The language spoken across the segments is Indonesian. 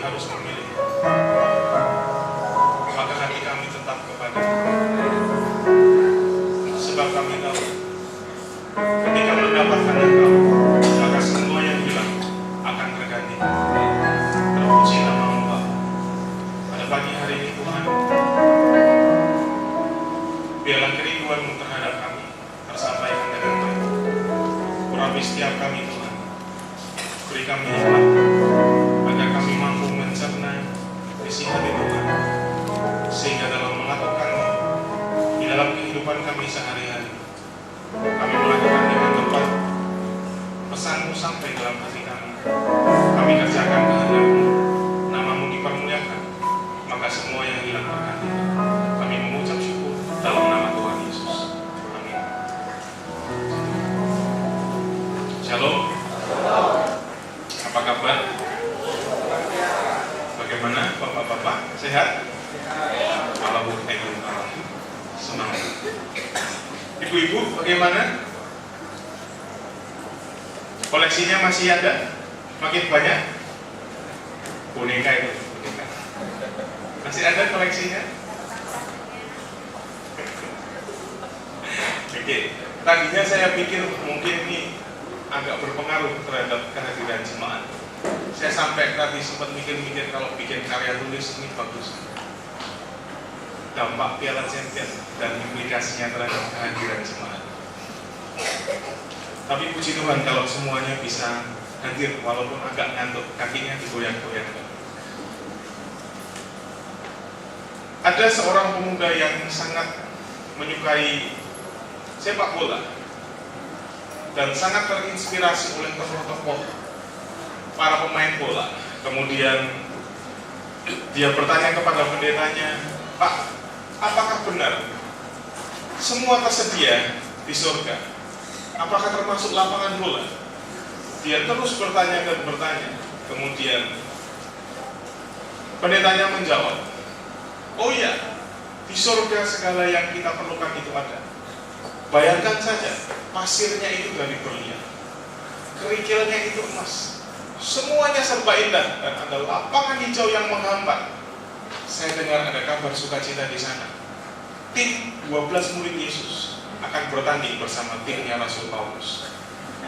kami harus memilih, maka hati kami tetap kepada, sebab kami tahu ketika mendapatkan Engkau, maka semua yang hilang akan terganti. Terpuji nama-Mu Bapa. Pada pagi hari ini Tuhan, biarlah kerinduan-Mu terhadap kami tersampaikan dengan baik. Urapi setiap kami Tuhan, beri kami hikmat agar kami mampu mencerna isi hati Tuhan, sehingga dalam melakukannya di dalam kehidupan kami sehari-hari, kami melakukan dengan tepat. Pesan-Mu sampai dalam hati kami, kami kerjakan kehendak-Mu, nama-Mu dipermuliakan, maka semua yang hilang terganti. Kami mengucap syukur dalam nama Tuhan Yesus. Amin. Shalom. Apa kabar? Bagaimana Bapak-bapak? Sehat? Alhamdulillah. Semangat. Ibu-ibu bagaimana? Koleksinya masih ada? Makin banyak? Boneka itu, boneka. Masih ada koleksinya? Oke, tadinya saya pikir mungkin ini agak berpengaruh terhadap kehadiran jemaat. Saya sampai tadi sempat mikir-mikir kalau bikin karya tulis ini bagus. Dampak Piala Champions dan implikasinya terhadap kehadiran jemaat. Tapi puji Tuhan kalau semuanya bisa hadir walaupun agak ngantuk, kakinya digoyang-goyangkan. Ada seorang pemuda yang sangat menyukai sepak bola dan sangat terinspirasi oleh tokoh-tokoh para pemain bola. Kemudian dia bertanya kepada pendetanya, "Pak, apakah benar semua tersedia di surga? Apakah termasuk lapangan bola?" Dia terus bertanya dan bertanya. Kemudian pendetanya menjawab, "Oh iya, di surga segala yang kita perlukan itu ada. Bayangkan saja, pasirnya itu dari berlian, kerikilnya itu emas, semuanya serba indah dan ada lapangan hijau yang menghambat. Saya dengar ada kabar sukacita di sana. Tim 12 murid Yesus akan bertanding bersama timnya Rasul Paulus.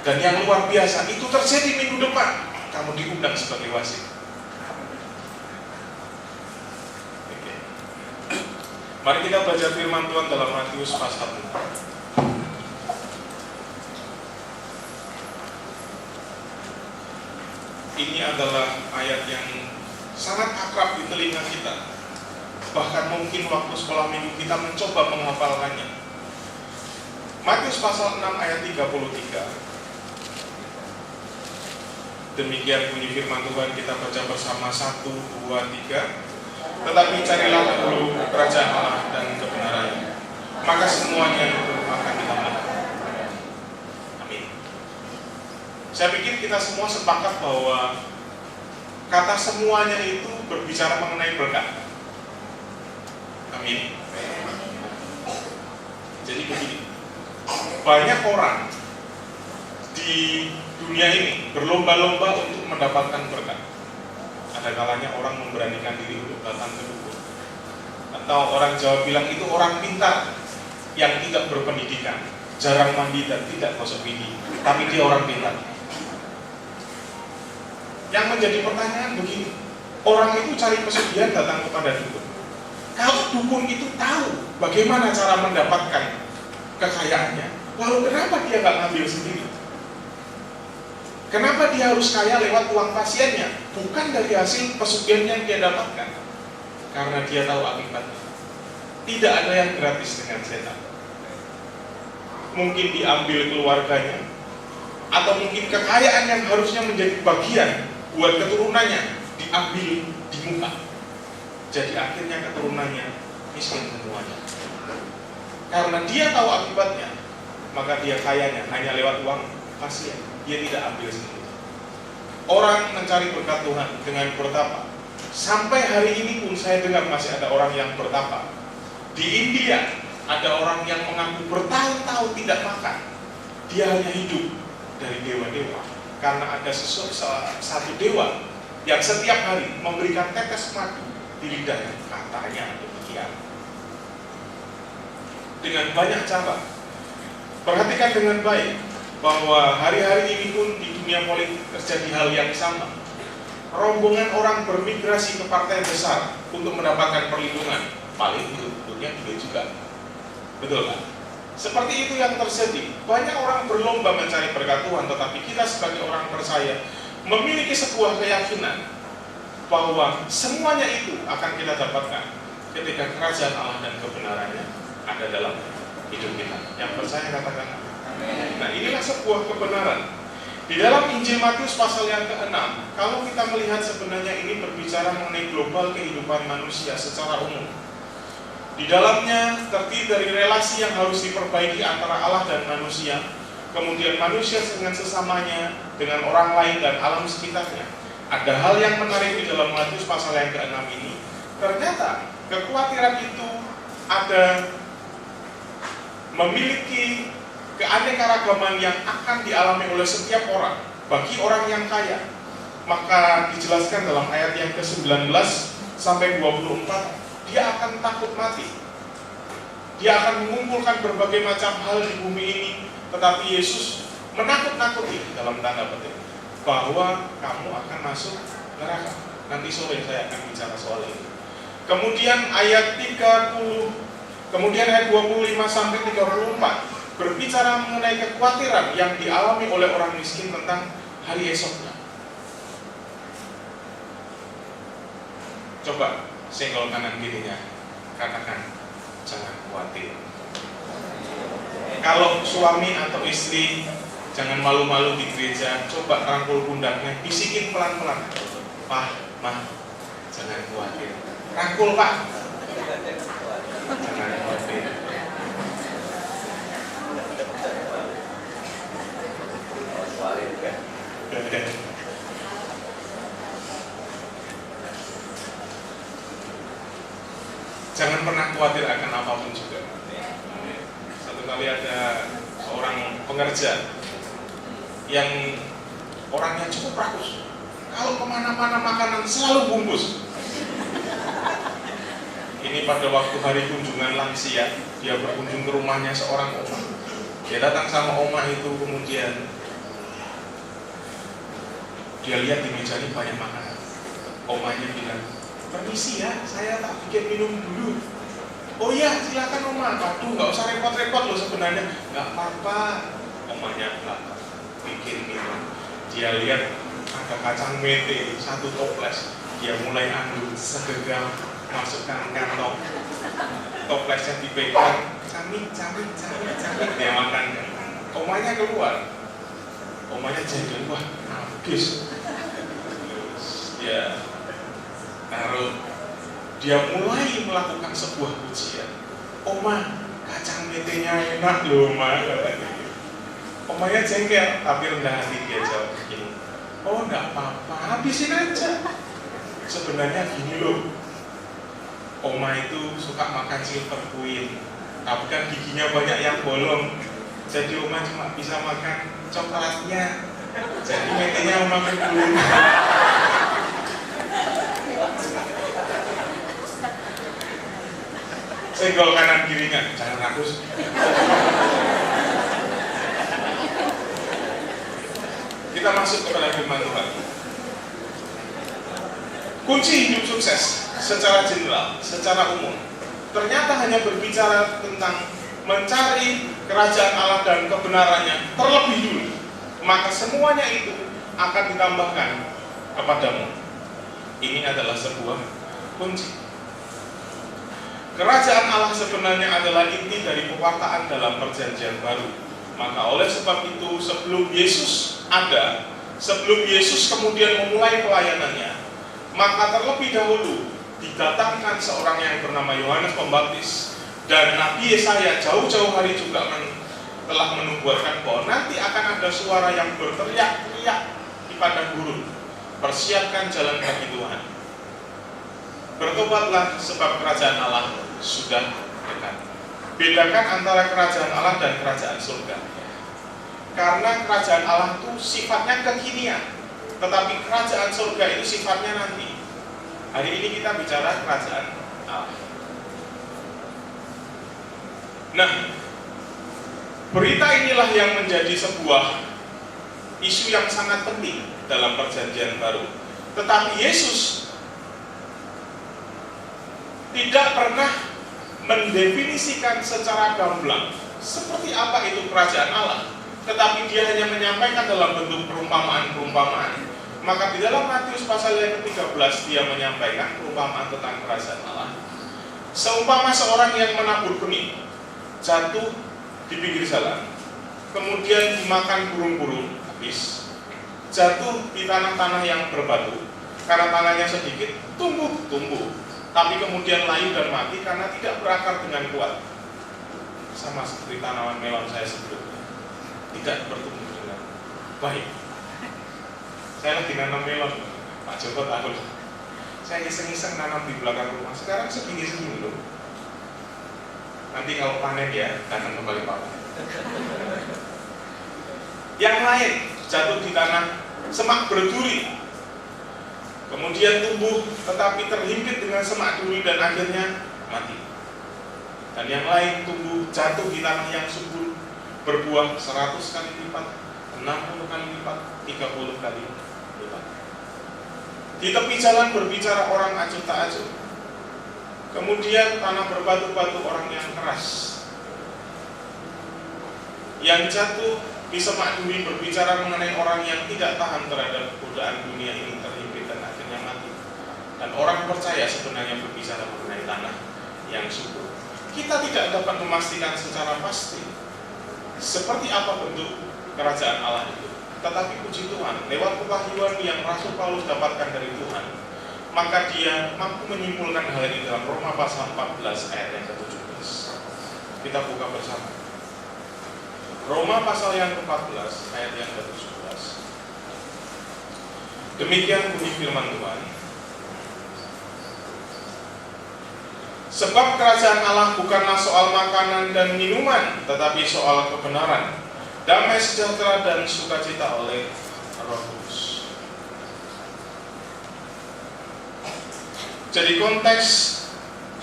Dan yang luar biasa itu terjadi minggu depan. Kamu diundang sebagai wasit." Oke. Mari kita baca firman Tuhan dalam Matius pasal 6. Ini adalah ayat yang sangat akrab di telinga kita. Bahkan mungkin waktu sekolah minggu kita mencoba menghafalkannya. Matius pasal 6 ayat 33. Demikian bunyi firman Tuhan, kita baca bersama 1, 2, 3. "Tetapi carilah dahulu kerajaan Allah dan kebenarannya, maka semuanya itu akan ditambahkan." Amin. Saya pikir kita semua sepakat bahwa kata semuanya itu berbicara mengenai berkat. Amin. Jadi begini, banyak orang di dunia ini berlomba-lomba untuk mendapatkan berkat. Ada kalanya orang memberanikan diri untuk datang ke dukun. Atau orang Jawa bilang itu orang pintar yang tidak berpendidikan, jarang mandi dan tidak gosok gigi, tapi dia orang pintar. Yang menjadi pertanyaan begini, orang itu cari pesugihan datang kepada dukun. Kalau dukun itu tahu bagaimana cara mendapatkan kekayaannya, lalu kenapa dia nggak ngambil sendiri? Kenapa dia harus kaya lewat uang pasiennya, bukan dari hasil pesugihan yang dia dapatkan? Karena dia tahu akibatnya. Tidak ada yang gratis dengan setan. Mungkin diambil keluarganya, atau mungkin kekayaan yang harusnya menjadi bagian buat keturunannya diambil di muka. Jadi akhirnya keturunannya miskin semuanya. Karena dia tahu akibatnya, maka dia kayanya hanya lewat uang pasien. Dia tidak ambil sendiri. Orang mencari berkat Tuhan dengan bertapa. Sampai hari ini pun saya dengar masih ada orang yang bertapa. Di India ada orang yang mengaku bertahun-tahun tidak makan. Dia hanya hidup dari dewa-dewa. Karena ada satu dewa yang setiap hari memberikan tetes madu di lidahnya, katanya demikian. Dengan banyak cara. Perhatikan dengan baik bahwa hari-hari ini pun di dunia politik terjadi hal yang sama. Rombongan orang bermigrasi ke partai besar untuk mendapatkan perlindungan, paling bentuknya juga. Betul kan? Seperti itu yang terjadi. Banyak orang berlomba mencari berkat Tuhan, tetapi kita sebagai orang percaya memiliki sebuah keyakinan bahwa semuanya itu akan kita dapatkan ketika kerajaan Allah dan kebenarannya ada dalam hidup kita. Yang percaya katakan amin. Nah, inilah sebuah kebenaran. Di dalam Injil Matius pasal yang ke-6, kalau kita melihat sebenarnya ini berbicara mengenai global kehidupan manusia secara umum. Di dalamnya terdiri dari relasi yang harus diperbaiki antara Allah dan manusia, kemudian manusia dengan sesamanya, dengan orang lain dan alam sekitarnya. Ada hal yang menarik di dalam Matius pasal yang ke-6 ini. Ternyata kekhawatiran itu ada memiliki keanekaragaman yang akan dialami oleh setiap orang. Bagi orang yang kaya, maka dijelaskan dalam ayat yang ke-19 sampai 24, dia akan takut mati. Dia akan mengumpulkan berbagai macam hal di bumi ini, tetapi Yesus menakut-nakuti dalam tanda petik bahwa kamu akan masuk neraka. Nanti sore saya akan bicara soal ini. Kemudian ayat 25 sampai 34 berbicara mengenai kekhawatiran yang dialami oleh orang miskin tentang hari esoknya. Coba senggol kanan kirinya, katakan jangan khawatir. Kalau suami atau istri, jangan malu-malu di gereja, coba rangkul pundaknya, bisikin pelan-pelan, Pak, Mah, jangan khawatir. Rangkul Pak, jangan khawatir. Jangan pernah khawatir akan apapun juga. Satu kali ada seorang pengerja yang orangnya cukup rakus. Kalau kemana-mana makanan selalu bungkus. Ini pada waktu hari kunjungan lansia, dia berkunjung ke rumahnya seorang oma. Dia datang sama oma itu, kemudian dia lihat di meja ini banyak makanan. Omanya bilang, permisi ya, saya tak bikin minum dulu. Oh iya, silakan oma. Aduh, nggak usah repot-repot loh sebenarnya. Nggak apa-apa. Omanya belakang bikin minum. Dia lihat ada kacang mete, 1 toples. Dia mulai ambil segenggam, masukkan kantong. Toplesnya dipegang, camik. Dia makan. Omanya keluar. Omanya jadi, wah, habis. Dia taruh. Dia mulai melakukan sebuah pujian. Oma, kacang metenya enak loh, Ma. Omanya jengkel, tapi rendah hati dia jawab begini. Oh, enggak apa-apa, habisin aja. Sebenarnya gini loh, Oma itu suka makan silver queen, tapi kan giginya banyak yang bolong. Jadi Oma cuma bisa makan coklatnya. Jadi metenya Oma kedulung. Senggol kanan kirinya, jangan rakus. Kita masuk kepada firman Tuhan. Kunci hidup sukses secara general, secara umum, ternyata hanya berbicara tentang mencari kerajaan Allah dan kebenarannya terlebih dulu. Maka semuanya itu akan ditambahkan kepadamu. Ini adalah sebuah kunci. Kerajaan Allah sebenarnya adalah inti dari pewartaan dalam perjanjian baru. Maka oleh sebab itu sebelum Yesus ada, sebelum Yesus kemudian memulai pelayanannya, maka terlebih dahulu didatangkan seorang yang bernama Yohanes Pembaptis. Dan Nabi Yesaya jauh-jauh hari juga telah menubuatkan bahwa nanti akan ada suara yang berteriak-teriak di padang gurun, persiapkan jalan bagi Tuhan. Bertobatlah sebab kerajaan Allah sudah dekat. Bedakan antara kerajaan Allah dan kerajaan surga. Karena kerajaan Allah itu sifatnya kekinian. Tetapi kerajaan surga itu sifatnya nanti. Hari ini kita bicara kerajaan Allah. Nah, berita inilah yang menjadi sebuah isu yang sangat penting dalam perjanjian baru. Tetapi Yesus tidak pernah mendefinisikan secara gamblang seperti apa itu kerajaan Allah, tetapi dia hanya menyampaikan dalam bentuk perumpamaan-perumpamaan. Maka di dalam Matius pasal yang ke-13 dia menyampaikan perumpamaan tentang kerajaan Allah. Seumpama seorang yang menabur benih jatuh di pinggir jalan, kemudian dimakan burung-burung habis, jatuh di tanah-tanah yang berbatu, karena tanahnya sedikit, tumbuh, tapi kemudian layu dan mati karena tidak berakar dengan kuat. Sama seperti tanaman melon saya sebelumnya, tidak bertumbuh dengan baik. Saya lagi nanam melon, Pak Joko tahu. Saya iseng-iseng nanam di belakang rumah, sekarang segini-segini loh. Nanti kalau panen ya, datang kembali Pak. Yang lain jatuh di tanah semak berduri, kemudian tumbuh tetapi terhimpit dengan semak duri dan akhirnya mati. Dan yang lain tumbuh jatuh di tanah yang subur, berbuah 100 kali lipat, 60 kali lipat, 30 kali lipat. Di tepi jalan berbicara orang acuh tak acuh, kemudian tanah berbatu-batu orang yang keras. Yang jatuh di semak duri berbicara mengenai orang yang tidak tahan terhadap godaan dunia ini, terhimpit dan akhirnya mati. Dan orang percaya sebenarnya berbicara mengenai tanah yang subur. Kita tidak dapat memastikan secara pasti seperti apa bentuk kerajaan Allah itu. Tetapi puji Tuhan, lewat pewahyuan yang Rasul Paulus dapatkan dari Tuhan, maka dia mampu menyimpulkan hal ini dalam Roma pasal 14 ayat yang ke-17. Kita buka bersama. Roma pasal yang ke-14 ayat yang ke-17. Demikian bunyi firman Tuhan. Sebab kerajaan Allah bukanlah soal makanan dan minuman, tetapi soal kebenaran, damai sejahtera dan sukacita oleh Roh Kudus. Jadi konteks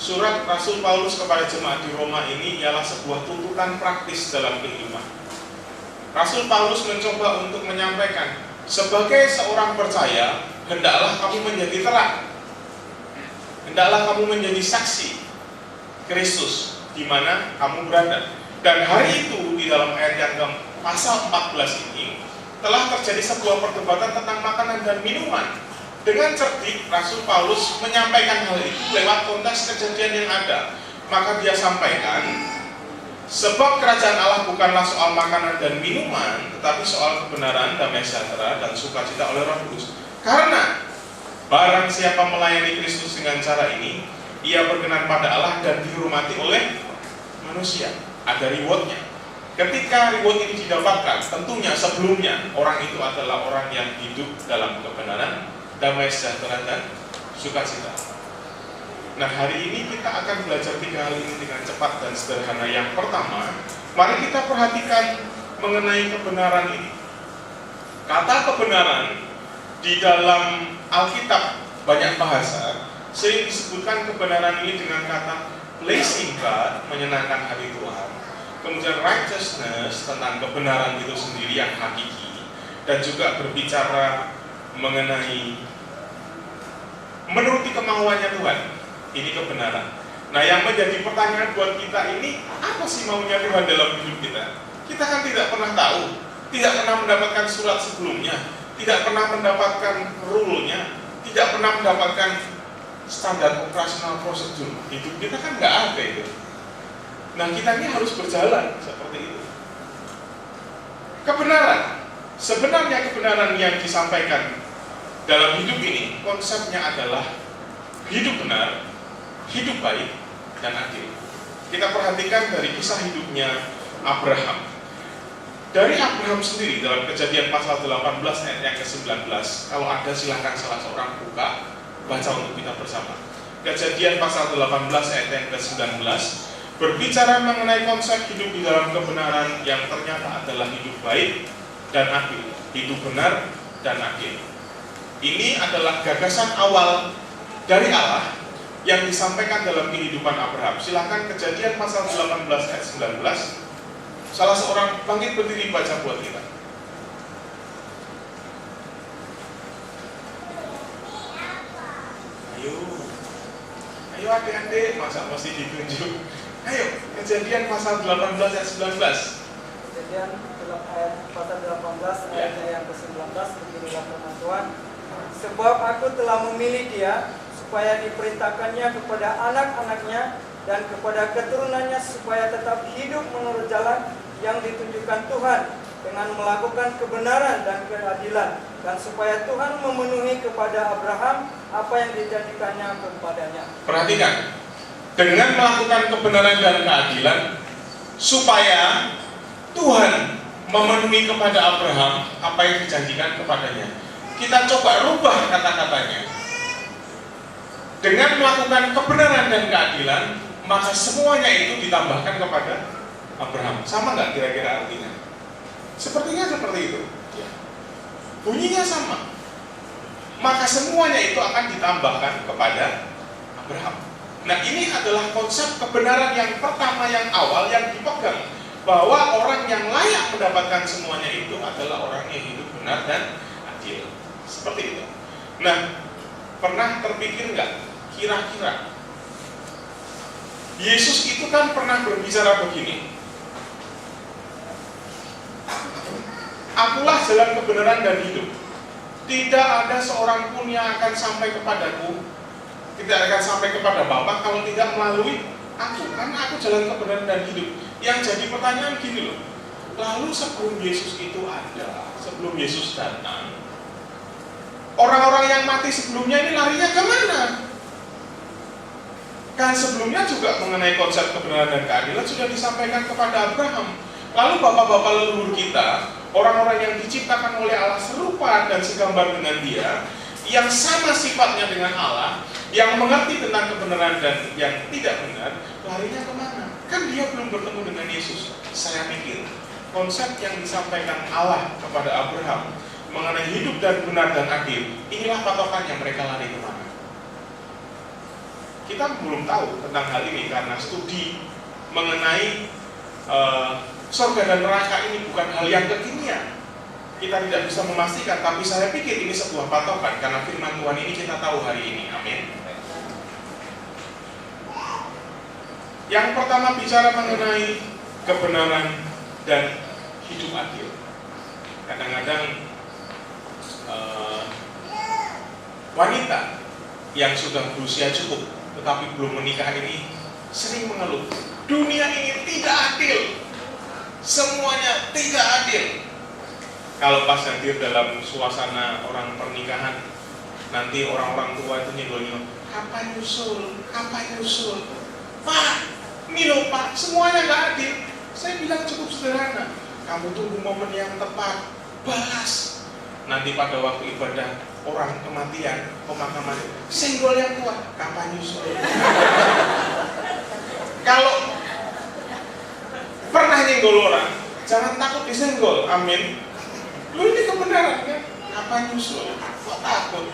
surat Rasul Paulus kepada jemaat di Roma ini ialah sebuah tuntutan praktis dalam kehidupan. Rasul Paulus mencoba untuk menyampaikan, sebagai seorang percaya, hendaklah kamu menjadi terang, hendaklah kamu menjadi saksi Kristus di mana kamu berada. Dan hari itu di dalam ayat yang pasal 14 ini telah terjadi sebuah perdebatan tentang makanan dan minuman. Dengan cerdik Rasul Paulus menyampaikan hal itu lewat konteks kejadian yang ada. Maka dia sampaikan, sebab kerajaan Allah bukanlah soal makanan dan minuman, tetapi soal kebenaran, damai sejahtera dan sukacita oleh Roh Kudus. Karena barang siapa melayani Kristus dengan cara ini, ia berkenan pada Allah dan dihormati oleh manusia. Ada rewardnya. Ketika reward ini didapatkan, tentunya sebelumnya orang itu adalah orang yang hidup dalam kebenaran, damai sejahtera dan sukacita. Nah, hari ini kita akan belajar 3 hal ini dengan cepat dan sederhana. Yang pertama, mari kita perhatikan mengenai kebenaran ini. Kata kebenaran di dalam Alkitab banyak bahasa, sering disebutkan kebenaran ini dengan kata pleasing God, menyenangkan hati Tuhan. Kemudian righteousness, tentang kebenaran itu sendiri yang hakiki, dan juga berbicara mengenai menuruti kemauannya Tuhan. Ini kebenaran. Nah, yang menjadi pertanyaan buat kita ini, apa sih maunya Tuhan dalam hidup kita? Kita kan tidak pernah tahu, tidak pernah mendapatkan surat sebelumnya, tidak pernah mendapatkan rule-nya, tidak pernah mendapatkan standar operasional prosedur. Hidup kita kan nggak ada itu. Nah, kita ini harus berjalan seperti itu. Kebenaran, sebenarnya kebenaran yang disampaikan dalam hidup ini, konsepnya adalah hidup benar, hidup baik, dan adil. Kita perhatikan dari kisah hidupnya Abraham. Dari Abraham sendiri dalam Kejadian pasal 18 ayat yang ke-19, kalau ada silahkan salah seorang buka, baca untuk kita bersama. Kejadian pasal 18 ayat yang ke-19 berbicara mengenai konsep hidup di dalam kebenaran yang ternyata adalah hidup baik dan adil, hidup benar dan adil. Ini adalah gagasan awal dari Allah yang disampaikan dalam kehidupan Abraham. Silakan Kejadian pasal 18 ayat 19. Salah seorang bangkit berdiri baca buat kita. Ayo adik-adik, masa mesti ditunjuk. Ayo, Kejadian pasal 18 ayat 19. Kejadian pasal 18 ayat yang ke-19, beginilah firman Tuhan. Sebab aku telah memilih dia supaya diperintahkannya kepada anak-anaknya dan kepada keturunannya supaya tetap hidup menurut jalan yang ditunjukkan Tuhan dengan melakukan kebenaran dan keadilan, dan supaya Tuhan memenuhi kepada Abraham apa yang dijanjikannya kepadanya. Perhatikan, dengan melakukan kebenaran dan keadilan supaya Tuhan memenuhi kepada Abraham apa yang dijanjikan kepadanya. Kita coba rubah kata-katanya. Dengan melakukan kebenaran dan keadilan, maka semuanya itu ditambahkan kepada Abraham. Sama nggak kira-kira artinya? Sepertinya seperti itu. Bunyinya sama. Maka semuanya itu akan ditambahkan kepada Abraham. Nah, ini adalah konsep kebenaran yang pertama, yang awal, yang dipegang, bahwa orang yang layak mendapatkan semuanya itu adalah orang yang hidup benar dan adil. Seperti itu. Nah, pernah terpikir nggak, kira-kira Yesus itu kan pernah berbicara begini, akulah jalan kebenaran dan hidup. Tidak ada seorang pun yang akan sampai kepadaku, tidak akan sampai kepada Bapa kalau tidak melalui aku, karena aku jalan kebenaran dan hidup. Yang jadi pertanyaan gini loh, lalu sebelum Yesus itu ada, sebelum Yesus datang, orang-orang yang mati sebelumnya ini larinya kemana? Kan sebelumnya juga mengenai konsep kebenaran dan keadilan sudah disampaikan kepada Abraham. Lalu bapak-bapak leluhur kita, orang-orang yang diciptakan oleh Allah serupa dan segambar dengan Dia, yang sama sifatnya dengan Allah, yang mengerti tentang kebenaran dan yang tidak benar, larinya kemana? Kan dia belum bertemu dengan Yesus. Saya pikir konsep yang disampaikan Allah kepada Abraham mengenai hidup dan benar dan adil, inilah patokannya mereka lari kemana. Kita belum tahu tentang hal ini karena studi mengenai surga dan neraka ini bukan hal yang kekinian. Kita tidak bisa memastikan, tapi saya pikir ini sebuah patokan karena firman Tuhan ini kita tahu hari ini. Amin. Yang pertama bicara mengenai kebenaran dan hidup adil. Kadang-kadang wanita yang sudah berusia cukup tetapi belum menikah ini sering mengeluh, dunia ini tidak adil, semuanya tidak adil. Kalau pas hadir dalam suasana orang pernikahan, nanti orang-orang tua itu nyenggol-nyenggol, kapan nyusul, Pak, ini loh Pak, semuanya nggak adil. Saya bilang cukup sederhana, kamu tunggu momen yang tepat, balas. Nanti pada waktu ibadah orang kematian, pemakaman, senggol yang tua, kapan nyusul? Kalau pernah nyenggol orang, jangan takut disenggol, amin. Lu ini kebenaran kan? Kapan nyusul? Kok takut?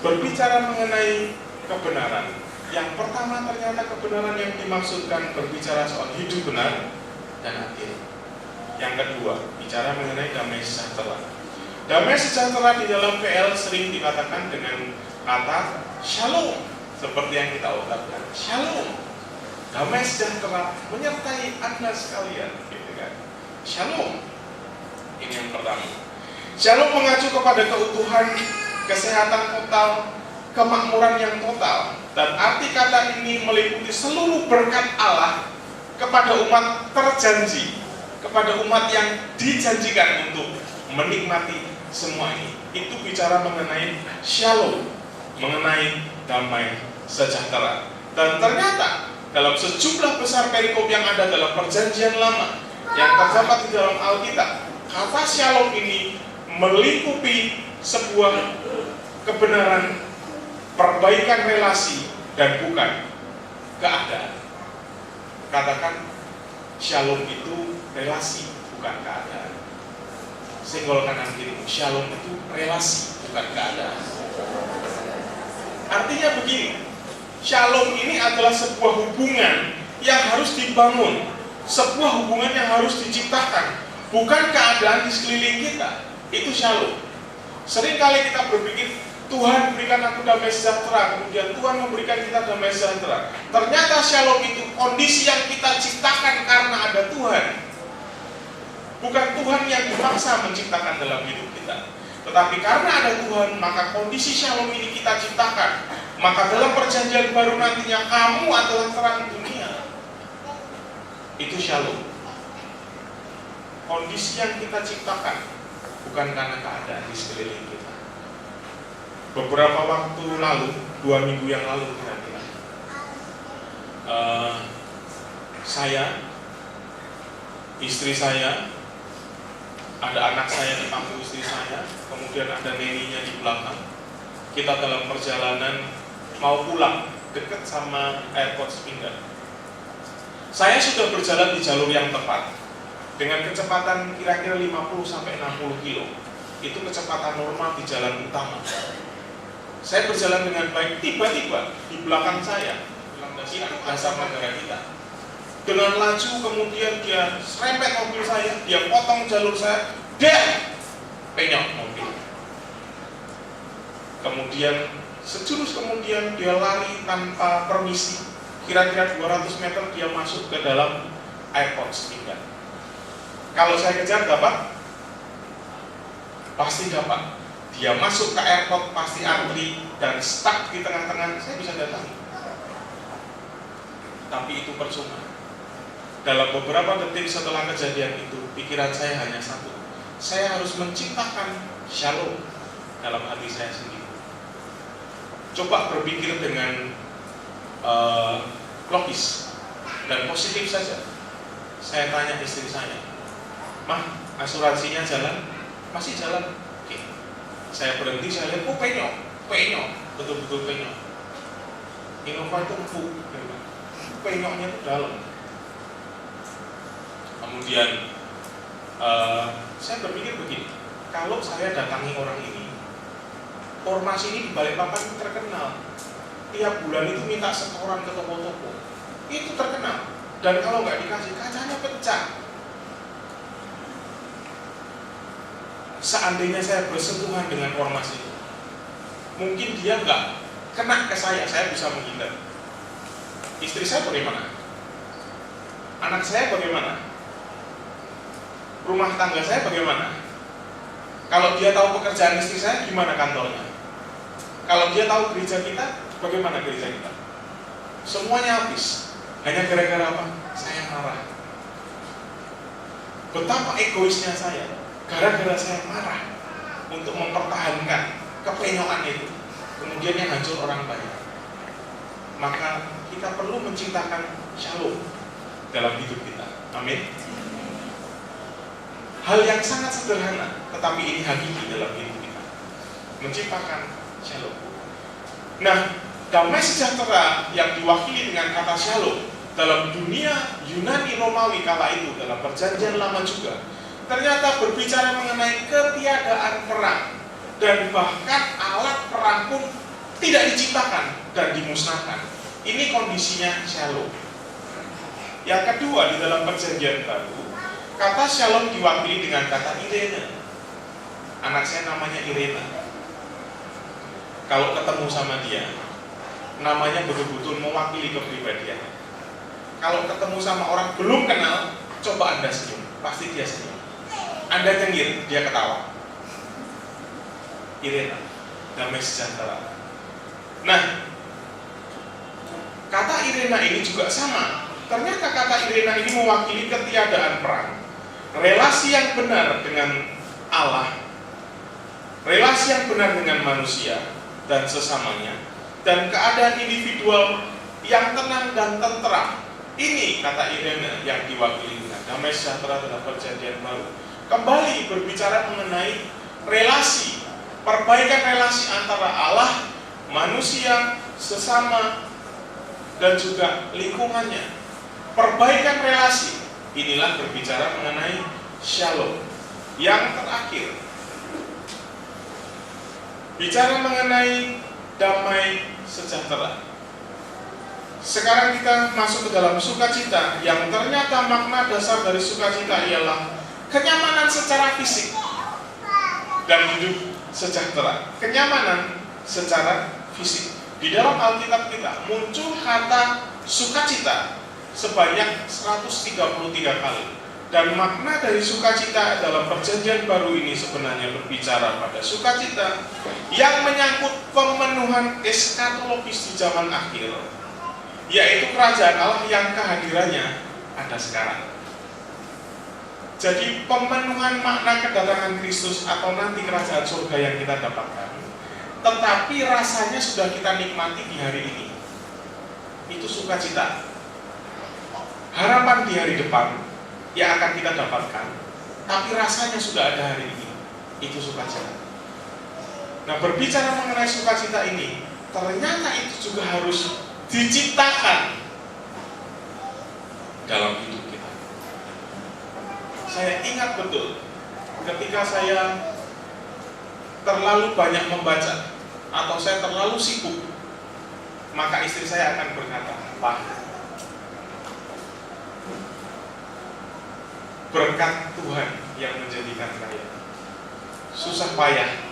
Berbicara mengenai kebenaran, yang pertama ternyata kebenaran yang dimaksudkan berbicara soal hidup benar dan adil. Yang kedua, bicara mengenai damai sejahtera. Damai sejahtera di dalam PL sering dikatakan dengan kata shalom, seperti yang kita ucapkan. Shalom, damai sejahtera menyertai Anda sekalian, gitu kan? Shalom, ini yang pertama. Shalom mengacu kepada keutuhan, kesehatan total, kemakmuran yang total, dan arti kata ini meliputi seluruh berkat Allah kepada umat terjanji, kepada umat yang dijanjikan untuk menikmati semua ini. Itu bicara mengenai shalom, mengenai damai sejahtera. Dan ternyata dalam sejumlah besar perikop yang ada dalam perjanjian lama yang terdapat di dalam Alkitab, kata shalom ini melingkupi sebuah kebenaran, perbaikan relasi, dan bukan keadaan. Katakan shalom itu relasi, bukan keadaan. Senggol kanan kirimu. Shalom itu relasi, bukan keadaan. Artinya begini, shalom ini adalah sebuah hubungan yang harus dibangun, sebuah hubungan yang harus diciptakan, bukan keadaan di sekeliling kita. Itu shalom. Seringkali kita berpikir, Tuhan berikan aku damai sejahtera, kemudian Tuhan memberikan kita damai sejahtera. Ternyata shalom itu kondisi yang kita ciptakan karena ada Tuhan. Bukan Tuhan yang dipaksa menciptakan dalam hidup kita. Tetapi karena ada Tuhan, maka kondisi shalom ini kita ciptakan. Maka dalam perjanjian baru nantinya kamu adalah terang dunia. Itu shalom. Kondisi yang kita ciptakan, bukan karena keadaan di sekeliling kita. Beberapa waktu lalu, 2 minggu yang lalu kira-kira, saya, istri saya, ada anak saya di pangku istri saya, kemudian ada neninya di belakang. Kita dalam perjalanan mau pulang dekat sama airport Sepinggan. Saya sudah berjalan di jalur yang tepat dengan kecepatan kira-kira 50-60 kilo. Itu kecepatan normal di jalan utama. Saya berjalan dengan baik, tiba-tiba di belakang saya, di dasar negara kita, dengan laju kemudian dia serempet mobil saya, dia potong jalur saya, dan penyok mobil. Kemudian sejurus kemudian dia lari tanpa permisi, kira-kira 200 meter dia masuk ke dalam airport Sepinggan. Kalau saya kejar dapat? Pasti dapat. Dia masuk ke airport pasti antri dan stuck di tengah-tengah, saya bisa datangi. Tapi itu percuma. Dalam beberapa detik setelah kejadian itu, pikiran saya hanya satu. Saya harus menciptakan shalom dalam hati saya sendiri. Coba berpikir dengan logis dan positif saja. Saya tanya istri saya, "Mah, asuransinya jalan?" "Masih jalan." Oke. Saya berhenti, saya lihat, penyok, betul-betul penyok. Innova itu empuk, penyoknya itu dalam. Kemudian saya berpikir begini, kalau saya datangi orang ini, ormas ini di Balikpapan itu terkenal. Tiap bulan itu minta setoran ke toko-toko, itu terkenal. Dan kalau nggak dikasih, kacanya pecah. Seandainya saya bersentuhan dengan ormas itu, mungkin dia nggak kena ke saya bisa menghindar. Istri saya bagaimana? Anak saya bagaimana? Rumah tangga saya bagaimana? Kalau dia tahu pekerjaan istri saya, gimana kantornya? Kalau dia tahu gereja kita, bagaimana gereja kita? Semuanya habis. Hanya gara-gara apa? Saya marah. Betapa egoisnya saya. Gara-gara saya marah untuk mempertahankan kepenyokan itu, kemudian yang hancur orang banyak. Maka kita perlu menciptakan shalom dalam hidup kita. Amin. Hal yang sangat sederhana, tetapi ini hakiki dalam hidup kita. Menciptakan shalom. Nah, damai sejahtera yang diwakili dengan kata shalom dalam dunia Yunani Romawi kala itu, dalam perjanjian lama juga, ternyata berbicara mengenai ketiadaan perang. Dan bahkan alat perang pun tidak diciptakan dan dimusnahkan. Ini kondisinya shalom. Yang kedua, di dalam perjanjian baru, kata shalom diwakili dengan kata Irene. Anak saya namanya Irene. Kalau ketemu sama dia, namanya betul-betul mewakili kepribadian. Kalau ketemu sama orang belum kenal, coba Anda senyum, pasti dia senyum. Anda cengir, dia ketawa. Irene, damai sejahtera. Nah, kata Irene ini juga sama. Ternyata kata Irene ini mewakili ketiadaan perang. Relasi yang benar dengan Allah, relasi yang benar dengan manusia dan sesamanya, dan keadaan individual yang tenang dan tentram. Ini kata Irene yang diwakili dengan damai sejahtera dalam perjanjian baru. Kembali berbicara mengenai relasi, perbaikan relasi antara Allah, manusia, sesama, dan juga lingkungannya. Perbaikan relasi, inilah berbicara mengenai shalom Yang terakhir, bicara mengenai damai sejahtera. Sekarang kita masuk ke dalam sukacita, yang ternyata makna dasar dari sukacita ialah kenyamanan secara fisik dan hidup sejahtera. Kenyamanan secara fisik. Di dalam Alkitab kita muncul kata sukacita sebanyak 133 kali. Dan makna dari sukacita dalam perjanjian baru ini sebenarnya berbicara pada sukacita yang menyangkut pemenuhan eskatologis di zaman akhir, yaitu kerajaan Allah yang kehadirannya ada sekarang. Jadi pemenuhan makna kedatangan Kristus atau nanti kerajaan surga yang kita dapatkan, tetapi rasanya sudah kita nikmati di hari ini. Itu sukacita. Harapan di hari depan yang akan kita dapatkan, tapi rasanya sudah ada hari ini. Itu sukacita. Nah, berbicara mengenai sukacita ini, ternyata itu juga harus diciptakan dalam hidup kita. Saya ingat betul ketika saya terlalu banyak membaca atau saya terlalu sibuk, maka istri saya akan berkata, "Pak, berkat Tuhan yang menjadikan kaya, susah payah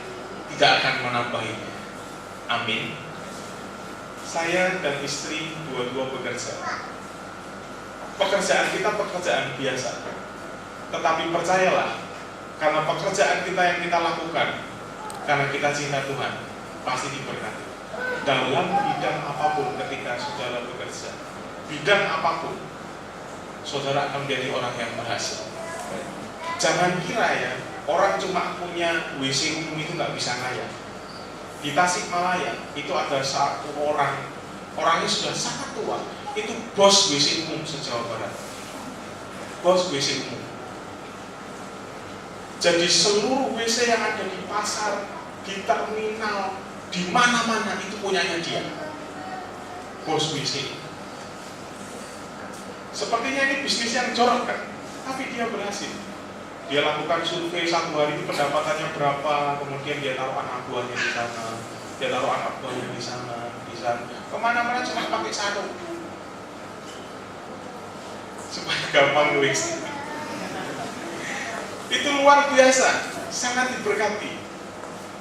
tidak akan menambahinya." Amin. Saya dan istri dua-dua bekerja. Pekerjaan kita pekerjaan biasa, tetapi percayalah, karena pekerjaan kita yang kita lakukan, karena kita cinta Tuhan, pasti diberkati. Dalam bidang apapun ketika saudara bekerja, bidang apapun, saudara akan menjadi orang yang berhasil. Jangan kira ya, orang cuma punya WC umum itu nggak bisa kaya. Di Tasikmalaya itu ada satu orang, orangnya sudah sangat tua, itu bos WC umum se-Jawa Barat. Bos WC umum. Jadi seluruh WC yang ada di pasar, di terminal, di mana-mana itu punyanya dia. Bos WC. Sepertinya ini bisnis yang jorok kan, tapi dia berhasil. Dia lakukan survei satu hari itu pendapatannya berapa, kemudian dia taruh anak buahnya di sana, dia taruh anak buahnya di sana, kemana-mana cuma pakai sarung supaya gampang nulis. Itu luar biasa, sangat diberkati.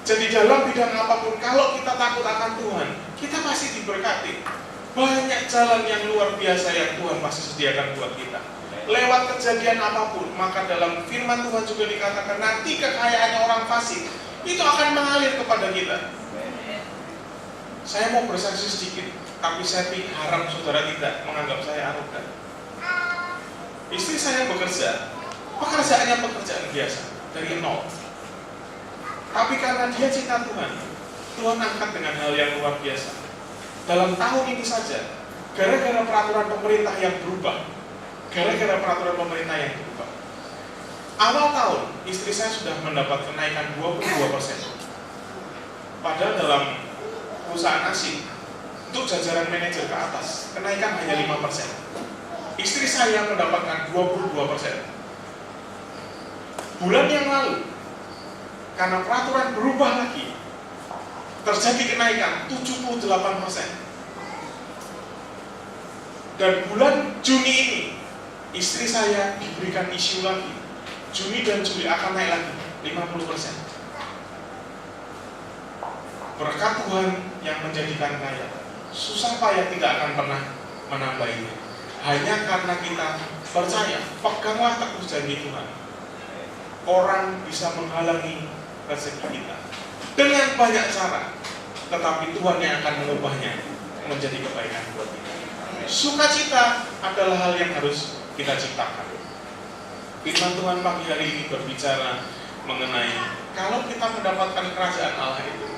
Jadi dalam bidang apapun, kalau kita takut akan Tuhan, kita pasti diberkati. Banyak jalan yang luar biasa yang Tuhan pasti sediakan buat kita. Lewat kejadian apapun, maka dalam firman Tuhan juga dikatakan nanti kekayaannya orang fasik itu akan mengalir kepada kita. Saya mau bersaksi sedikit, tapi saya harap saudara tidak menganggap saya arogan. Istri saya bekerja, pekerjaannya pekerjaan biasa dari nol. Tapi karena dia cinta Tuhan, Tuhan angkat dengan hal yang luar biasa. Dalam tahun ini saja, gara-gara peraturan pemerintah yang berubah, awal tahun, istri saya sudah mendapat kenaikan 22%. Padahal dalam perusahaan asing, untuk jajaran manajer ke atas, kenaikan hanya 5%. Istri saya mendapatkan 22%. Bulan yang lalu, karena peraturan berubah lagi, terjadi kenaikan 78%. Dan bulan Juni ini, istri saya diberikan isu lagi. Juni dan Juli akan naik lagi 50%. Berkat Tuhan yang menjadikan kaya, susah payah tidak akan pernah menambahinya. Hanya karena kita percaya, peganglah teguh janji Tuhan. Orang bisa menghalangi rezeki kita dengan banyak cara, tetapi Tuhan yang akan mengubahnya menjadi kebaikan buat kita. Sukacita adalah hal yang harus kita ciptakan. Firman Tuhan pagi hari ini berbicara mengenai kalau kita mendapatkan kerajaan Allah itu,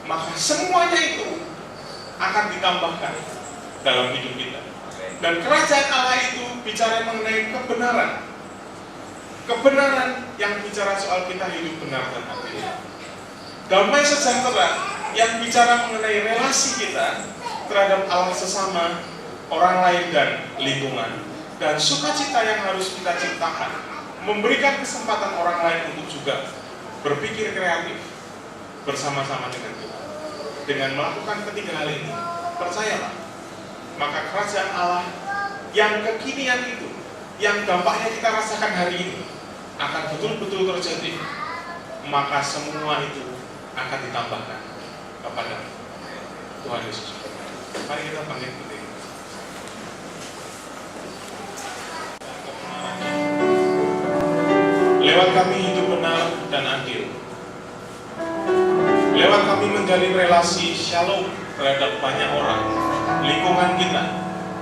maka semuanya itu akan ditambahkan dalam hidup kita. Dan kerajaan Allah itu bicara mengenai kebenaran. Kebenaran yang bicara soal kita hidup benar dan adil. Damai sejahtera yang bicara mengenai relasi kita terhadap Allah sesama, orang lain dan lingkungan. Dan sukacita yang harus kita ciptakan memberikan kesempatan orang lain untuk juga berpikir kreatif bersama-sama dengan Tuhan. Dengan melakukan ketiga hal ini, percayalah, maka kerajaan Allah yang kekinian itu, yang dampaknya kita rasakan hari ini, akan betul-betul terjadi. Maka semua itu akan ditambahkan kepada Tuhan Yesus. Mari kita bangkit berdiri. Lewat kami hidup benar dan adil. Lewat kami menjalin relasi shalom terhadap banyak orang, lingkungan kita,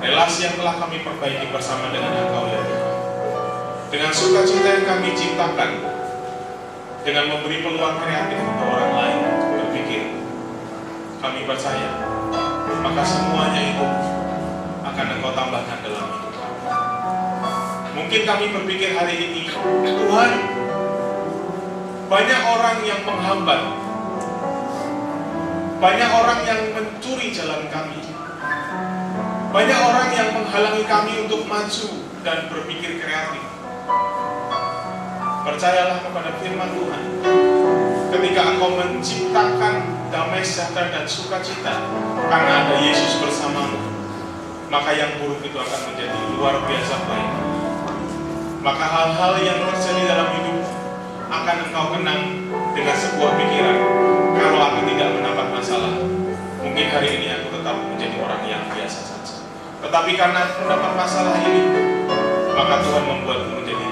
relasi yang telah kami perbaiki bersama dengan Engkau ya Tuhan. Dengan sukacita yang kami ciptakan, dengan memberi peluang kreatif untuk orang lain untuk berpikir, kami percaya, maka semuanya itu akan Engkau tambahkan dalam hidup kami. Mungkin kami berpikir hari ini, Tuhan, banyak orang yang menghambat, banyak orang yang mencuri jalan kami, banyak orang yang menghalangi kami untuk maju dan berpikir kreatif. Percayalah kepada firman Tuhan, ketika Engkau menciptakan damai sejahtera dan sukacita karena ada Yesus bersamamu, maka yang buruk itu akan menjadi luar biasa baik. Maka hal-hal yang terjadi dalam hidup akan Engkau kenang dengan sebuah pikiran, kalau aku tidak mendapat masalah, mungkin hari ini aku tetap menjadi orang yang biasa saja. Tetapi karena mendapat masalah ini, maka Tuhan membuatku menjadi